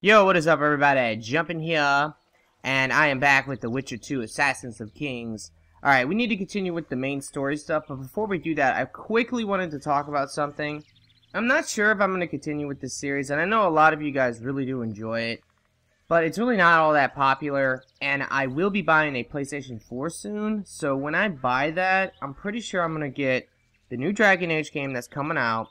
Yo, what is up, everybody? Jumpin here, and I am back with The Witcher 2 Assassins of Kings. Alright, we need to continue with the main story stuff, but before we do that, I quickly wanted to talk about something. I'm not sure if I'm going to continue with this series, and I know a lot of you guys really do enjoy it, but it's really not all that popular, and I will be buying a PlayStation 4 soon, so when I buy that, I'm pretty sure I'm going to get the new Dragon Age game that's coming out,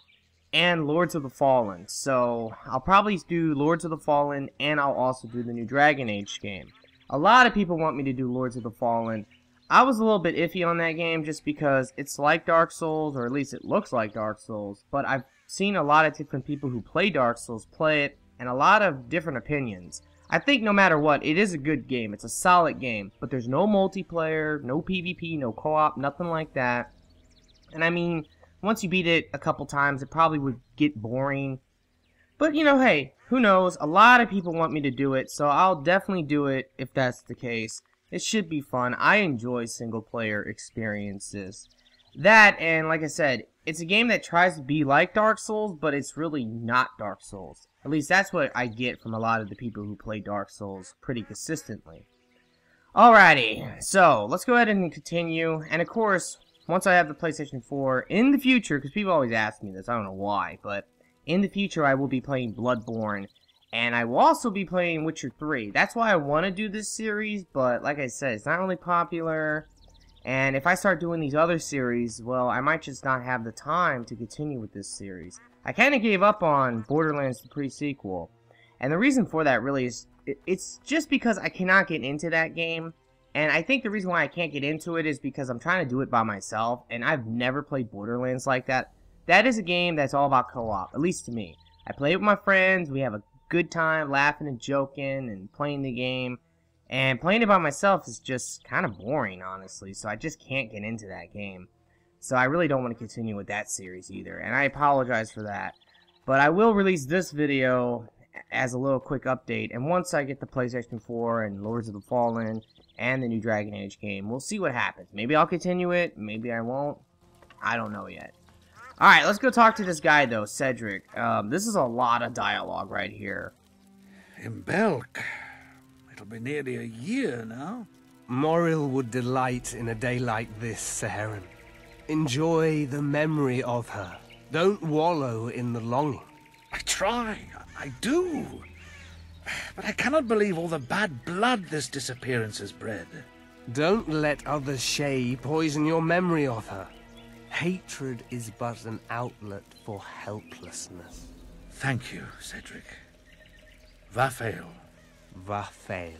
and Lords of the Fallen. So I'll probably do Lords of the Fallen, and I'll also do the new Dragon Age game. A lot of people want me to do Lords of the Fallen. I was a little bit iffy on that game just because it's like Dark Souls, or at least it looks like Dark Souls, but I've seen a lot of different people who play Dark Souls play it, and a lot of different opinions. I think no matter what, it is a good game. It's a solid game, but there's no multiplayer, no PvP, no co-op, nothing like that. And I mean, once you beat it a couple times, it probably would get boring. But, you know, hey, who knows? A lot of people want me to do it, so I'll definitely do it if that's the case. It should be fun. I enjoy single-player experiences. That, and like I said, it's a game that tries to be like Dark Souls, but it's really not Dark Souls. At least that's what I get from a lot of the people who play Dark Souls pretty consistently. Alrighty, so let's go ahead and continue. And of course, once I have the PlayStation 4, in the future, because people always ask me this, I don't know why, but in the future I will be playing Bloodborne, and I will also be playing Witcher 3. That's why I want to do this series, but like I said, it's not really popular, and if I start doing these other series, well, I might just not have the time to continue with this series. I kind of gave up on Borderlands the pre-sequel, and the reason for that really is, it's just because I cannot get into that game. And I think the reason why I can't get into it is because I'm trying to do it by myself, and I've never played Borderlands like that. That is a game that's all about co-op, at least to me. I play it with my friends, we have a good time laughing and joking and playing the game, and playing it by myself is just kind of boring, honestly, so I just can't get into that game. So I really don't want to continue with that series either, and I apologize for that. But I will release this video as a little quick update, and once I get the PlayStation 4 and Lords of the Fallen and the new Dragon Age game, we'll see what happens. Maybe I'll continue it, maybe I won't. I don't know yet. Alright, let's go talk to this guy though, Cedric. This is a lot of dialogue right here. In Belk. It'll be nearly a year now. Moril would delight in a day like this, Saharan. Enjoy the memory of her. Don't wallow in the longing. I try, I do. But I cannot believe all the bad blood this disappearance has bred. Don't let others' shade poison your memory of her. Hatred is but an outlet for helplessness. Thank you, Cedric. Vafail. Vafail.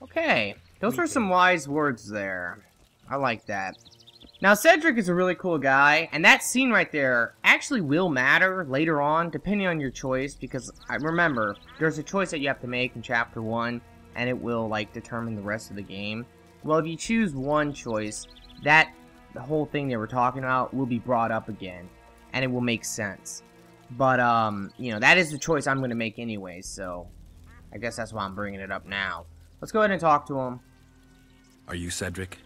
Okay, those were some wise words there. I like that. Now, Cedric is a really cool guy, and that scene right there actually will matter later on, depending on your choice, because I remember, there's a choice that you have to make in Chapter 1, and it will, like, determine the rest of the game. Well, if you choose one choice, the whole thing they were talking about will be brought up again, and it will make sense. But, you know, that is the choice I'm going to make anyway, so I guess that's why I'm bringing it up now. Let's go ahead and talk to him. Are you Cedric?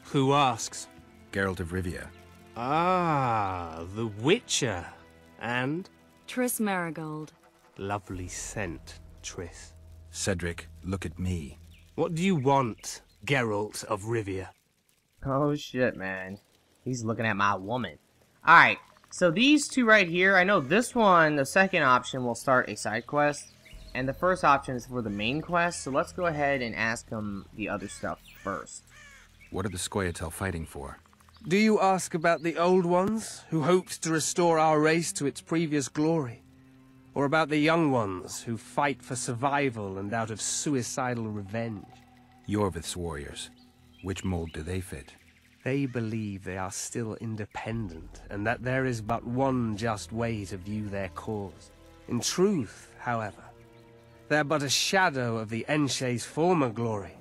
Who asks? Geralt of Rivia. Ah, the Witcher. And? Triss Marigold. Lovely scent, Triss. Cedric, look at me. What do you want, Geralt of Rivia? Oh shit, man. He's looking at my woman. Alright, so these two right here, I know this one, the second option, will start a side quest. And the first option is for the main quest, so let's go ahead and ask him the other stuff first. What are the Scoia'tael fighting for? Do you ask about the old ones, who hoped to restore our race to its previous glory? Or about the young ones, who fight for survival and out of suicidal revenge? Yorvith's warriors. Which mold do they fit? They believe they are still independent, and that there is but one just way to view their cause. In truth, however, they're but a shadow of the Enshe's former glory.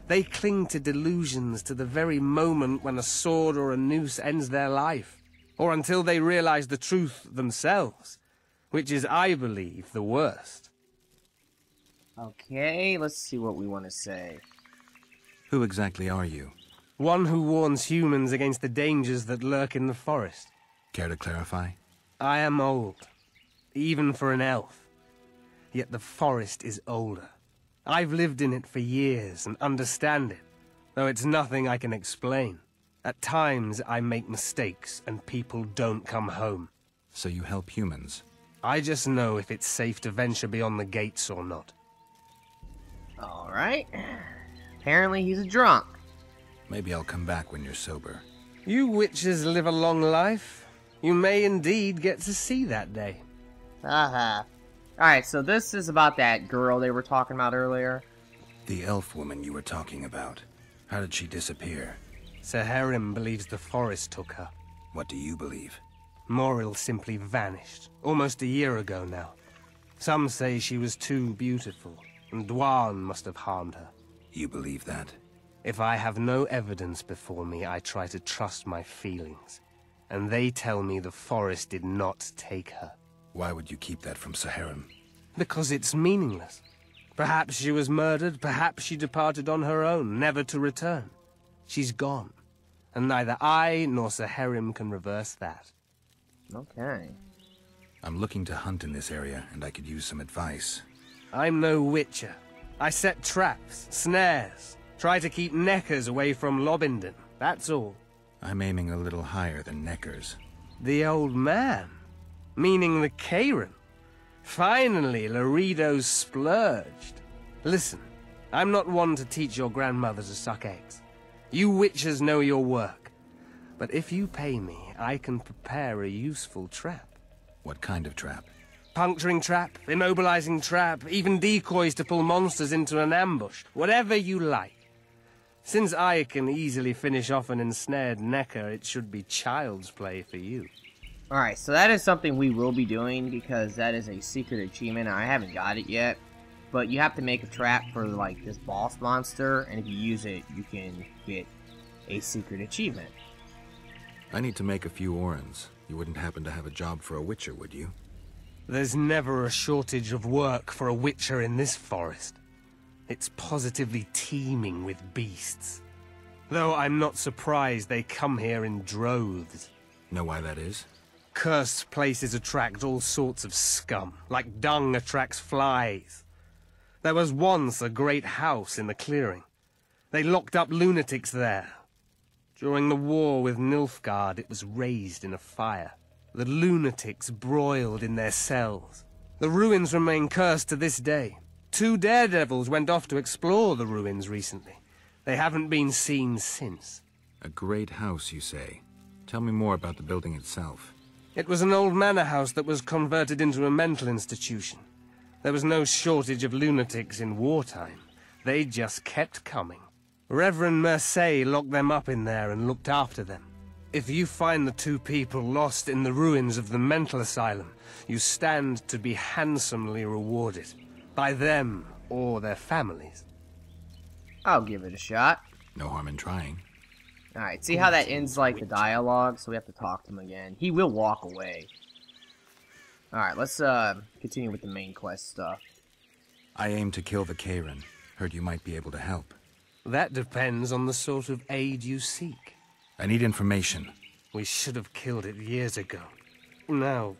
They cling to delusions to the very moment when a sword or a noose ends their life, or until they realize the truth themselves, which is, I believe, the worst. Okay, let's see what we want to say. Who exactly are you? One who warns humans against the dangers that lurk in the forest. Care to clarify? I am old, even for an elf. yet the forest is older. I've lived in it for years and understand it, though it's nothing I can explain. At times, I make mistakes and people don't come home. So you help humans? I just know if it's safe to venture beyond the gates or not. Alright. Apparently he's a drunk. Maybe I'll come back when you're sober. You witches live a long life. You may indeed get to see that day. Haha. Alright, so this is about that girl they were talking about earlier. The elf woman you were talking about. How did she disappear? Saharim believes the forest took her. What do you believe? Moril simply vanished, almost a year ago now. Some say she was too beautiful, and Dwan must have harmed her. You believe that? If I have no evidence before me, I try to trust my feelings. And they tell me the forest did not take her. Why would you keep that from Saharim? Because it's meaningless. Perhaps she was murdered, perhaps she departed on her own, never to return. She's gone, and neither I nor Saharim can reverse that. Okay. I'm looking to hunt in this area, and I could use some advice. I'm no witcher. I set traps, snares, try to keep neckers away from Lobinden, that's all. I'm aiming a little higher than Neckers. The old man? Meaning the Karen? Finally, Laredo's splurged. Listen, I'm not one to teach your grandmother to suck eggs. You witchers know your work. But if you pay me, I can prepare a useful trap. What kind of trap? Puncturing trap, immobilizing trap, even decoys to pull monsters into an ambush. Whatever you like. Since I can easily finish off an ensnared Necker, it should be child's play for you. Alright, so that is something we will be doing because that is a secret achievement. I haven't got it yet. But you have to make a trap for, like, this boss monster, and if you use it, you can get a secret achievement. I need to make a few orans. You wouldn't happen to have a job for a witcher, would you? There's never a shortage of work for a witcher in this forest. It's positively teeming with beasts. Though I'm not surprised they come here in droves. Know why that is? Cursed places attract all sorts of scum, like dung attracts flies. There was once a great house in the clearing. They locked up lunatics there. During the war with Nilfgaard, it was raised in a fire. The lunatics broiled in their cells. The ruins remain cursed to this day. 2 daredevils went off to explore the ruins recently. They haven't been seen since. A great house, you say. Tell me more about the building itself. It was an old manor house that was converted into a mental institution. There was no shortage of lunatics in wartime. They just kept coming. Reverend Mercey locked them up in there and looked after them. If you find the 2 people lost in the ruins of the mental asylum, you stand to be handsomely rewarded. By them or their families. I'll give it a shot. No harm in trying. Alright, see how that ends, like, the dialogue? So we have to talk to him again. He will walk away. Alright, let's, continue with the main quest stuff. I aim to kill the Karen. Heard you might be able to help. That depends on the sort of aid you seek. I need information. We should have killed it years ago. Now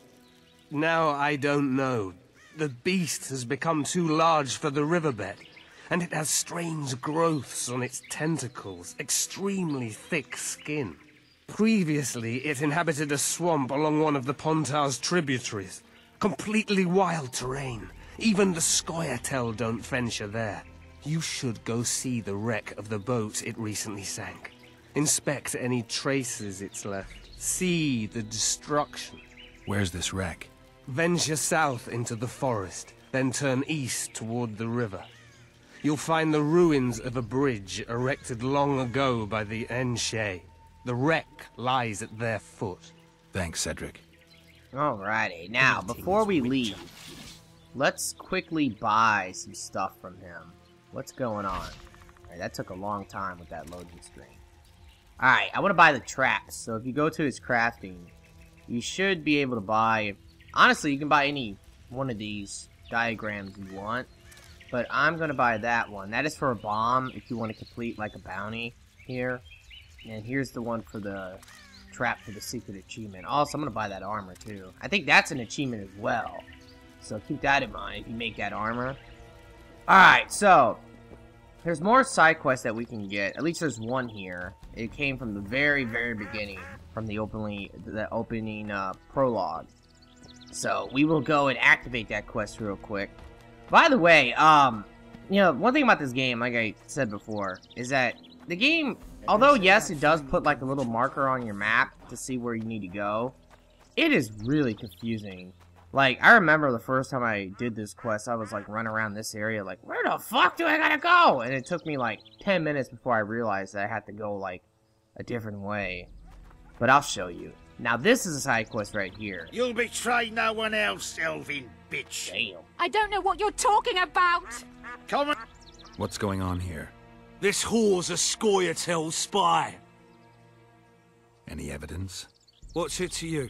I don't know. The beast has become too large for the riverbed, and it has strange growths on its tentacles, extremely thick skin. Previously, it inhabited a swamp along one of the Pontar's tributaries. Completely wild terrain. Even the Scoia'tael don't venture there. You should go see the wreck of the boat it recently sank. Inspect any traces it's left. See the destruction. Where's this wreck? Venture south into the forest, then turn east toward the river. You'll find the ruins of a bridge erected long ago by the Enshe. The wreck lies at their foot. Thanks, Cedric. Alrighty, now, before we leave, let's quickly buy some stuff from him. What's going on? Alright, that took a long time with that loading screen. Alright, I want to buy the traps. So if you go to his crafting, you should be able to buy... Honestly, you can buy any one of these diagrams you want. But I'm going to buy that one. That is for a bomb if you want to complete like a bounty here. And here's the one for the trap for the secret achievement. Also, I'm going to buy that armor too. I think that's an achievement as well. So keep that in mind if you make that armor. Alright, so there's more side quests that we can get. At least there's one here. It came from the very, very beginning, from the opening prologue. So we will go and activate that quest real quick. By the way, you know, one thing about this game, like I said before, is that the game, although yes, it does put like a little marker on your map to see where you need to go, it is really confusing. Like, I remember the first time I did this quest, I was like running around this area like, where the fuck do I gotta go? And it took me like 10 minutes before I realized that I had to go like a different way. But I'll show you. Now this is a side quest right here. You'll betray no one else, elfin bitch. Damn. I don't know what you're talking about. Come on. What's going on here? This whore's a Scoia'tael spy. Any evidence? What's it to you?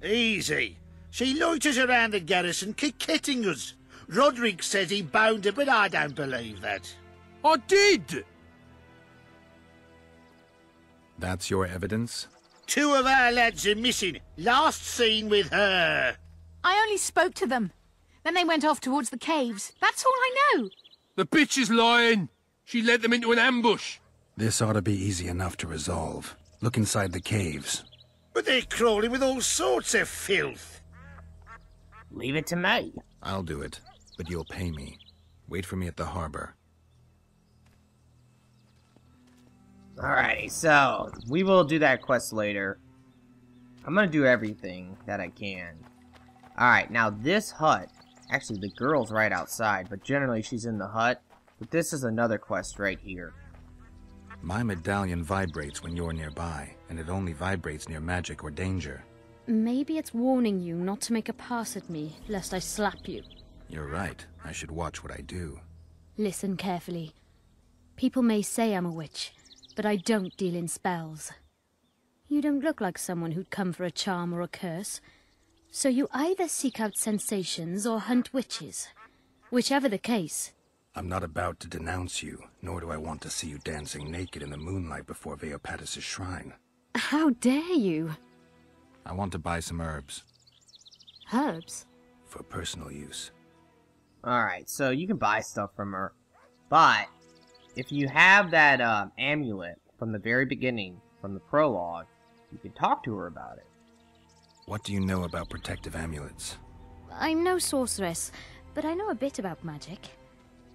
Easy. She loiters around the garrison, kick-kitting us. Roderick says he boned her, but I don't believe that. I did! That's your evidence? 2 of our lads are missing. Last seen with her. I only spoke to them. Then they went off towards the caves. That's all I know. The bitch is lying. She led them into an ambush. This ought to be easy enough to resolve. Look inside the caves. But they're crawling with all sorts of filth. Leave it to me. I'll do it, but you'll pay me. Wait for me at the harbor. Alrighty, so we will do that quest later. I'm gonna do everything that I can. Alright, now this hut, actually the girl's right outside, but generally she's in the hut. But this is another quest right here. My medallion vibrates when you're nearby, and it only vibrates near magic or danger. Maybe it's warning you not to make a pass at me, lest I slap you. You're right. I should watch what I do. Listen carefully. People may say I'm a witch, but I don't deal in spells. You don't look like someone who'd come for a charm or a curse. So you either seek out sensations or hunt witches. Whichever the case. I'm not about to denounce you, nor do I want to see you dancing naked in the moonlight before Veopatis' shrine. How dare you? I want to buy some herbs. Herbs? For personal use. Alright, so you can buy stuff from her. But, if you have that amulet from the very beginning, from the prologue, you can talk to her about it. What do you know about protective amulets? I'm no sorceress, but I know a bit about magic.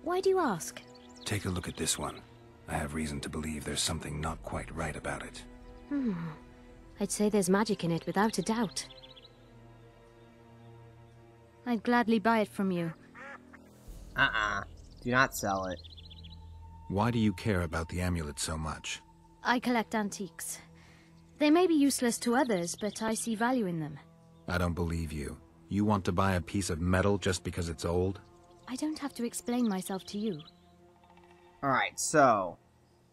Why do you ask? Take a look at this one. I have reason to believe there's something not quite right about it. I'd say there's magic in it without a doubt. I'd gladly buy it from you. Do not sell it. Why do you care about the amulet so much? I collect antiques. They may be useless to others, but I see value in them. I don't believe you. You want to buy a piece of metal just because it's old? I don't have to explain myself to you. Alright, so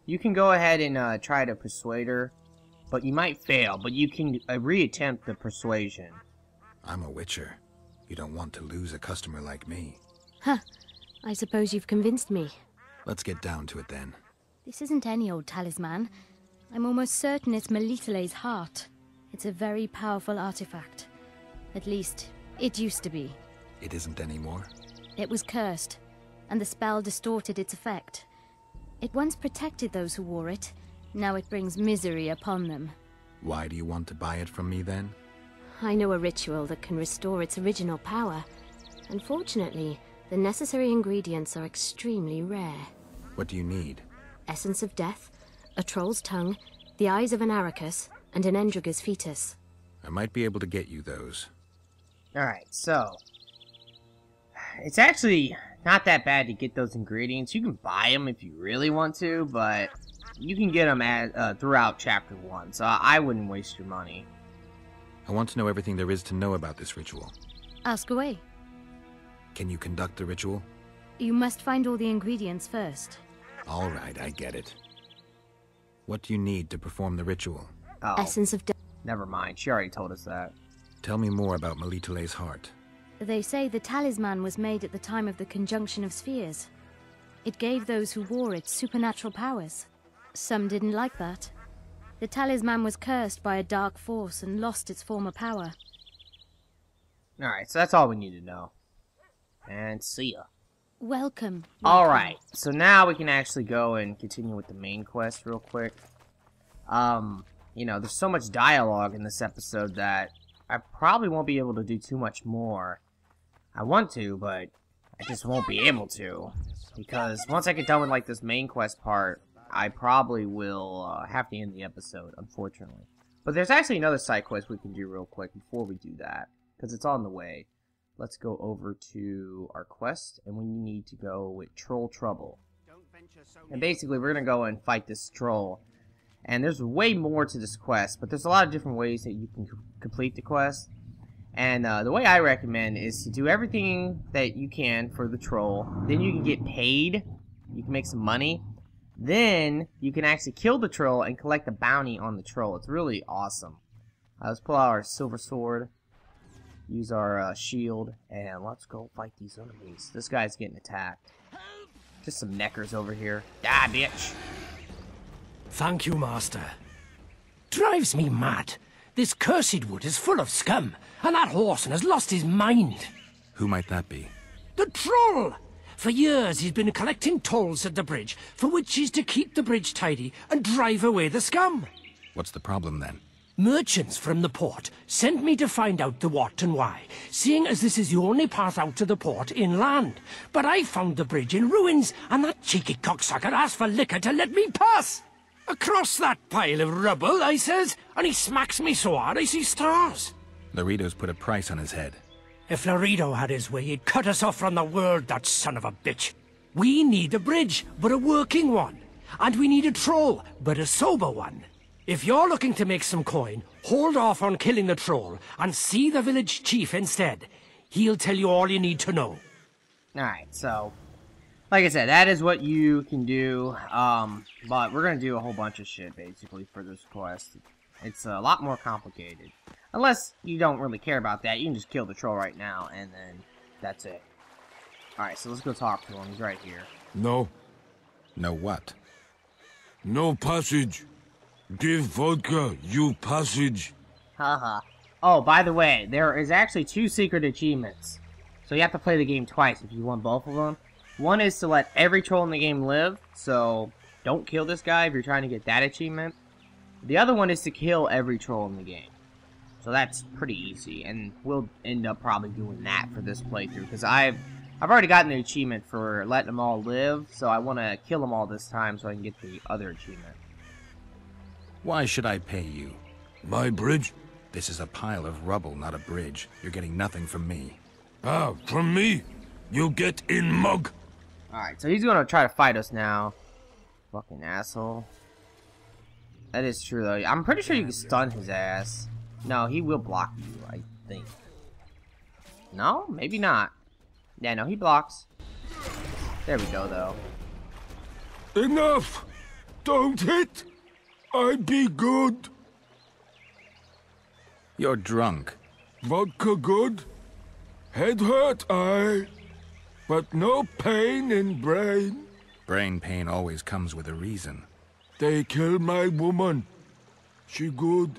you can go ahead and try to persuade her, but you might fail, but you can reattempt the persuasion. I'm a witcher. You don't want to lose a customer like me. Huh. I suppose you've convinced me. Let's get down to it then. This isn't any old talisman. I'm almost certain it's Melitele's heart. It's a very powerful artifact. At least, it used to be. It isn't anymore? It was cursed, and the spell distorted its effect. It once protected those who wore it. Now it brings misery upon them. Why do you want to buy it from me then? I know a ritual that can restore its original power. Unfortunately, the necessary ingredients are extremely rare. What do you need? Essence of death, a troll's tongue, the eyes of an Arachus, and an Endriga's fetus. I might be able to get you those. Alright, so it's actually not that bad to get those ingredients. You can buy them if you really want to, but you can get them throughout Chapter 1, so I wouldn't waste your money. I want to know everything there is to know about this ritual. Ask away. Can you conduct the ritual? You must find all the ingredients first. All right, I get it. What do you need to perform the ritual? Oh, Essence of death. never mind. She already told us that. Tell me more about Melitele's heart. They say the talisman was made at the time of the conjunction of spheres. It gave those who wore it supernatural powers. Some didn't like that. The talisman was cursed by a dark force and lost its former power. Alright, so that's all we need to know. And see ya. Welcome. Alright, so now we can actually go and continue with the main quest real quick. You know, there's so much dialogue in this episode that I probably won't be able to do too much more. I want to, but I just won't be able to. Because once I get done with, like, this main quest part, I probably will have to end the episode, unfortunately. But there's actually another side quest we can do real quick before we do that. Because it's on the way. Let's go over to our quest, and we need to go with Troll Trouble. And basically, we're going to go and fight this troll. And there's way more to this quest, but there's a lot of different ways that you can complete the quest. And the way I recommend is to do everything that you can for the troll. Then you can get paid. You can make some money. Then you can actually kill the troll and collect a bounty on the troll. It's really awesome. Let's pull out our silver sword. Use our shield, and let's go fight these enemies. This guy's getting attacked. Just some neckers over here. Die, bitch! Thank you, Master. Drives me mad. This cursed wood is full of scum, and that horseman has lost his mind. Who might that be? The troll! For years he's been collecting tolls at the bridge, for which he's to keep the bridge tidy and drive away the scum. What's the problem then? Merchants from the port sent me to find out the what and why, seeing as this is the only path out to the port inland. But I found the bridge in ruins, and that cheeky cocksucker asked for liquor to let me pass. Across that pile of rubble, I says, and he smacks me so hard I see stars. Laredo's put a price on his head. If Laredo had his way, he'd cut us off from the world, that son of a bitch. We need a bridge, but a working one. And we need a troll, but a sober one. If you're looking to make some coin, hold off on killing the troll and see the village chief instead. He'll tell you all you need to know. Alright, so, like I said, that is what you can do, but we're going to do a whole bunch of shit, basically, for this quest. It's a lot more complicated. Unless you don't really care about that, you can just kill the troll right now, and then that's it. Alright, so let's go talk to him. He's right here. No. No what? No passage. Give vodka, you passage. Haha. Oh, by the way, there is actually 2 secret achievements. So you have to play the game twice if you want both of them. One is to let every troll in the game live, so don't kill this guy if you're trying to get that achievement. The other one is to kill every troll in the game. So that's pretty easy, and we'll end up probably doing that for this playthrough, because I've already gotten the achievement for letting them all live, so I want to kill them all this time so I can get the other achievement. Why should I pay you? My bridge? This is a pile of rubble, not a bridge. You're getting nothing from me. Ah, from me? You get in, mug. Alright, so he's going to try to fight us now. Fucking asshole. That is true, though. I'm pretty sure you can stun his ass. No, he will block you, I think. No? Maybe not. Yeah, no, he blocks. There we go, though. Enough! Don't hit! I be good. You're drunk. Vodka good. Head hurt, aye. But no pain in brain. Brain pain always comes with a reason. They kill my woman. She good.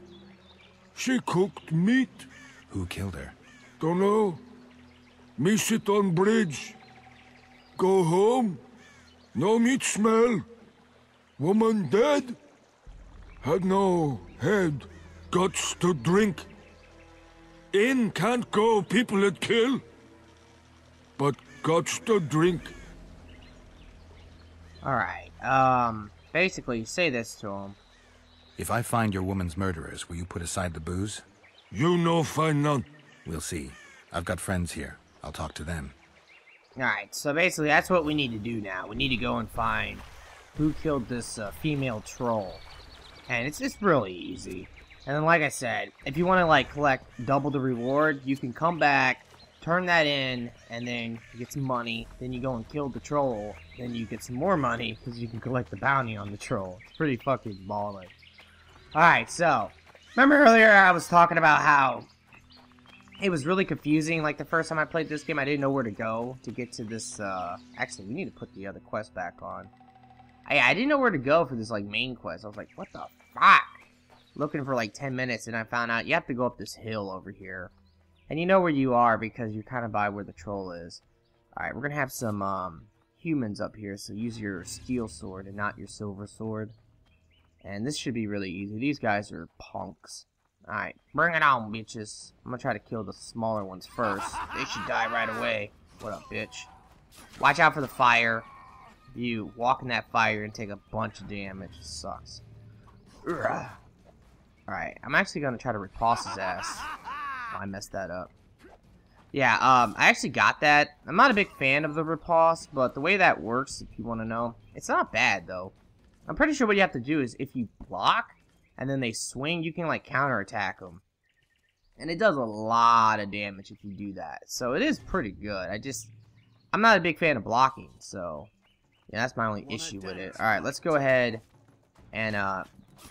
She cooked meat. Who killed her? Dunno. Me sit on bridge. Go home. No meat smell. Woman dead. Had no head. Guts to drink. In can't go, people it kill. But guts to drink. Alright, basically, say this to him. If I find your woman's murderers, will you put aside the booze? You no find none. We'll see. I've got friends here. I'll talk to them. Alright, so basically that's what we need to do now. We need to go and find who killed this female troll. And it's just really easy. And then like I said, if you want to like collect double the reward, you can come back, turn that in, and then you get some money. Then you go and kill the troll. Then you get some more money because you can collect the bounty on the troll. It's pretty fucking baller. Alright, so remember earlier I was talking about how it was really confusing. Like the first time I played this game, I didn't know where to go to get to this. Actually, we need to put the other quest back on. I didn't know where to go for this like main quest. I was like, what the fuck? Looking for like 10 minutes, and I found out you have to go up this hill over here. And you know where you are because you're kind of by where the troll is. Alright, we're gonna have some humans up here, so use your steel sword and not your silver sword. And this should be really easy. These guys are punks. Alright, bring it on, bitches. I'm gonna try to kill the smaller ones first. They should die right away. What up, bitch? Watch out for the fire. You walk in that fire and take a bunch of damage. It sucks. Alright, I'm actually gonna try to repulse his ass. Oh, I messed that up. Yeah, I actually got that. I'm not a big fan of the repulse, but the way that works, if you want to know, it's not bad, though. I'm pretty sure what you have to do is if you block, and then they swing, you can, like, counterattack them. And it does a lot of damage if you do that. So it is pretty good. I'm not a big fan of blocking, so yeah, that's my only issue with it. Alright, let's go ahead and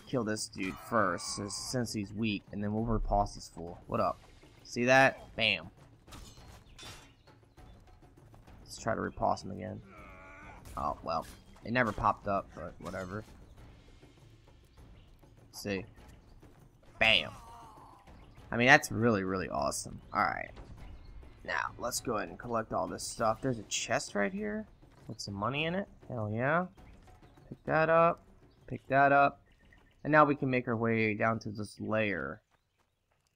kill this dude first, since he's weak, and then we'll repulse this fool. What up? See that? Bam. Let's try to repulse him again. Oh, well. It never popped up, but whatever. Let's see. Bam. I mean, that's really, really awesome. Alright. Now, let's go ahead and collect all this stuff. There's a chest right here with some money in it. Hell yeah. Pick that up. Pick that up. And now we can make our way down to this layer.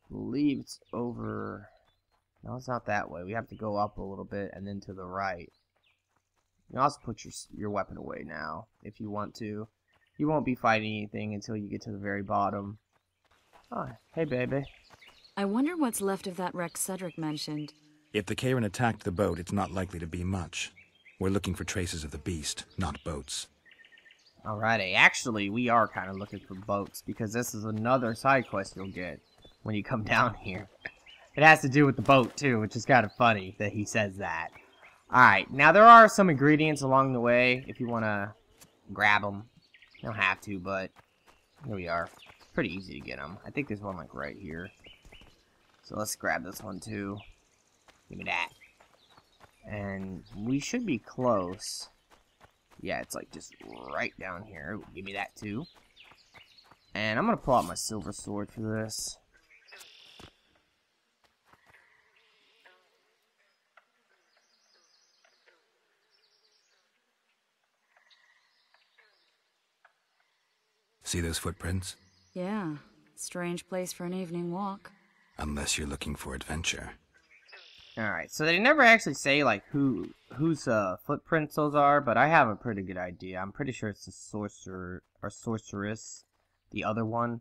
I believe it's over... No, it's not that way. We have to go up a little bit and then to the right. You can also put your weapon away now, if you want to. You won't be fighting anything until you get to the very bottom. Oh, hey, baby. I wonder what's left of that wreck Cedric mentioned. If the Karen attacked the boat, it's not likely to be much. We're looking for traces of the beast, not boats. Alrighty, actually, we are kind of looking for boats, because this is another side quest you'll get when you come down here. It has to do with the boat, too, which is kind of funny that he says that. Alright, now there are some ingredients along the way, if you want to grab them. You don't have to, but here we are. It's pretty easy to get them. I think there's one, like, right here. So let's grab this one, too. Give me that. And we should be close. Yeah, it's, like, just right down here. Ooh, give me that, too. And I'm going to pull out my silver sword for this. See those footprints? Yeah, strange place for an evening walk. Unless you're looking for adventure. Alright, so they never actually say, like, whose footprints those are, but I have a pretty good idea. I'm pretty sure it's the sorcerer, or sorceress, the other one.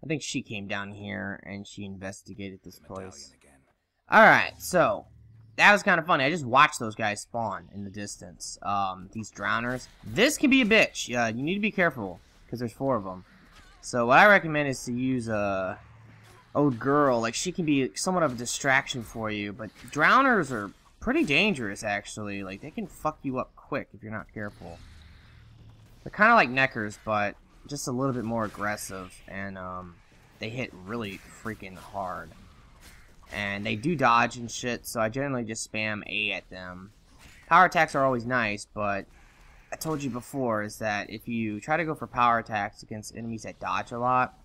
I think she came down here, and she investigated this place. Alright, so, that was kind of funny. I just watched those guys spawn in the distance. These drowners. This can be a bitch. You need to be careful, because there's 4 of them. So, what I recommend is to use a old girl. Like, she can be somewhat of a distraction for you, but drowners are pretty dangerous, actually. Like, they can fuck you up quick if you're not careful. They're kind of like neckers, but just a little bit more aggressive, and they hit really freaking hard. And they do dodge and shit, so I generally just spam A at them. Power attacks are always nice, but I told you before is that if you try to go for power attacks against enemies that dodge a lot,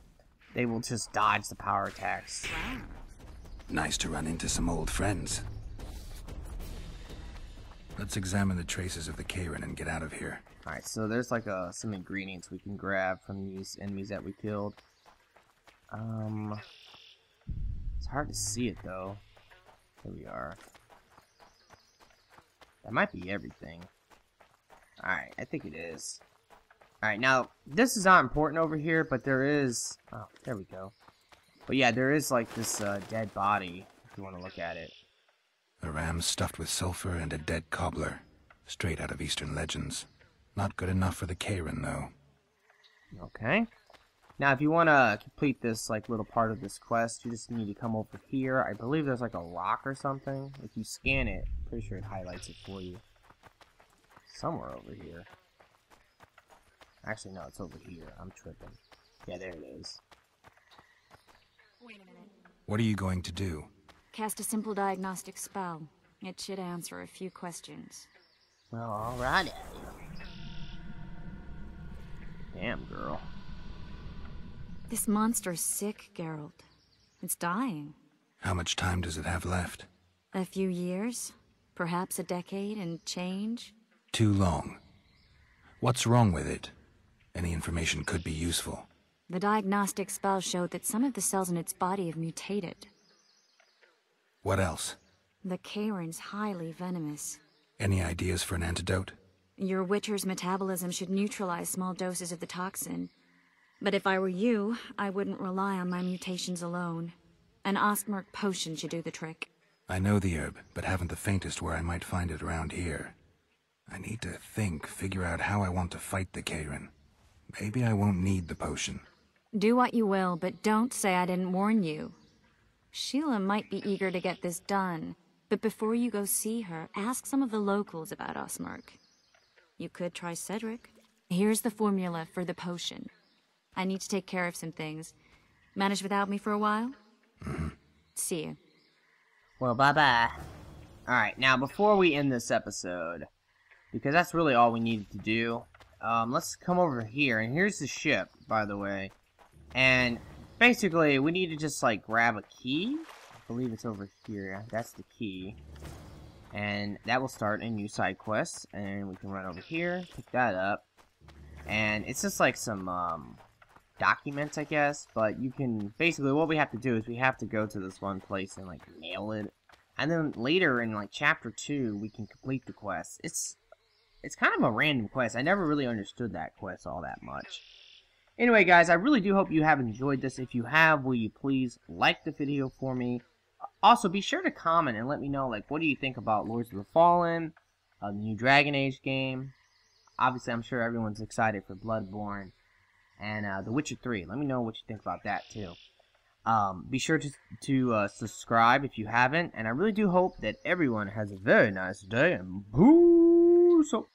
they will just dodge the power attacks. Nice to run into some old friends. Let's examine the traces of the Karen and get out of here. Alright, so there's like some ingredients we can grab from these enemies that we killed. It's hard to see it though. Here we are. That might be everything. Alright, I think it is. Alright, now, this is not important over here, but there is... Oh, there we go. But yeah, there is, like, this dead body, if you want to look at it. A ram stuffed with sulfur and a dead cobbler. Straight out of Eastern legends. Not good enough for the Karen, though. Okay. Now, if you want to complete this, like, little part of this quest, you just need to come over here. I believe there's, like, a rock or something. If you scan it, I'm pretty sure it highlights it for you. Somewhere over here. Actually, no, it's over here. I'm tripping. Yeah, there it is. Wait a minute. What are you going to do? Cast a simple diagnostic spell. It should answer a few questions. Well, alrighty. Damn, girl. This monster's sick, Geralt. It's dying. How much time does it have left? A few years? Perhaps a decade and change? Too long. What's wrong with it? Any information could be useful. The diagnostic spell showed that some of the cells in its body have mutated. What else? The Kayrin's highly venomous. Any ideas for an antidote? Your Witcher's metabolism should neutralize small doses of the toxin. But if I were you, I wouldn't rely on my mutations alone. An Ostmark potion should do the trick. I know the herb, but haven't the faintest where I might find it around here. I need to figure out how I want to fight the Kayrin. Maybe I won't need the potion. Do what you will, but don't say I didn't warn you. Sheila might be eager to get this done, but before you go see her, ask some of the locals about Ostmark. You could try Cedric. Here's the formula for the potion. I need to take care of some things. Manage without me for a while? See you. Well, bye-bye. Alright, now before we end this episode, because that's really all we needed to do, let's come over here, and here's the ship, by the way. And basically, we need to just, like, grab a key. I believe it's over here. That's the key. And that will start a new side quest, and we can run over here, pick that up. And it's just like some, documents, I guess, but you can, basically what we have to do is we have to go to this one place and, like, nail it. And then later in, like, chapter 2, we can complete the quest. It's kind of a random quest. I never really understood that quest all that much. Anyway, guys, I really do hope you have enjoyed this. If you have, will you please like the video for me? Also, be sure to comment and let me know, like, what do you think about Lords of the Fallen, the new Dragon Age game? Obviously, I'm sure everyone's excited for Bloodborne and The Witcher 3. Let me know what you think about that, too. Be sure to subscribe if you haven't, and I really do hope that everyone has a very nice day, and boo! So